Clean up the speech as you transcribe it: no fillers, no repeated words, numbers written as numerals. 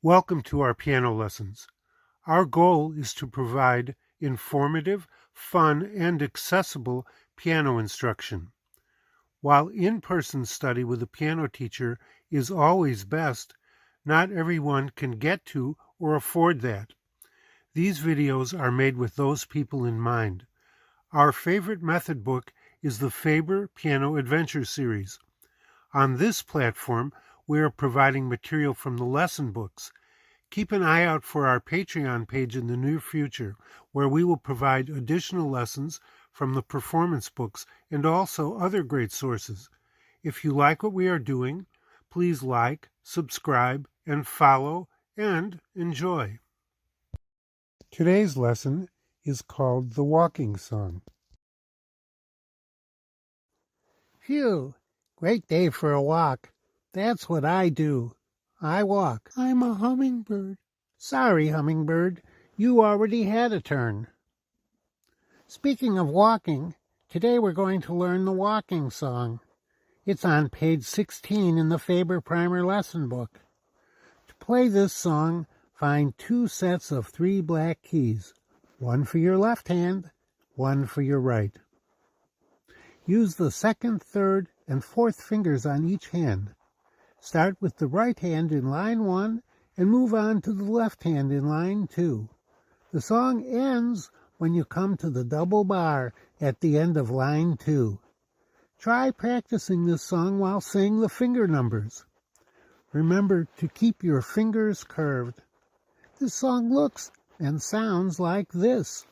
Welcome to our piano lessons. Our goal is to provide informative, fun, and accessible piano instruction. While in-person study with a piano teacher is always best, not everyone can get to or afford that. These videos are made with those people in mind. Our favorite method book is the Faber Piano Adventure Series. On this platform, we are providing material from the lesson books. Keep an eye out for our Patreon page in the near future, where we will provide additional lessons from the performance books and also other great sources. If you like what we are doing, please like, subscribe, and follow, and enjoy. Today's lesson is called The Walking Song. Phew, great day for a walk. That's what I do. I walk. I'm a hummingbird. Sorry, hummingbird, you already had a turn. Speaking of walking, today we're going to learn the walking song. It's on page 16 in the Faber Primer lesson book. To play this song, find 2 sets of 3 black keys, one for your left hand, one for your right. Use the 2nd, 3rd, and 4th fingers on each hand. Start with the right hand in line 1 and move on to the left hand in line 2. The song ends when you come to the double bar at the end of line 2. Try practicing this song while saying the finger numbers. Remember to keep your fingers curved. This song looks and sounds like this.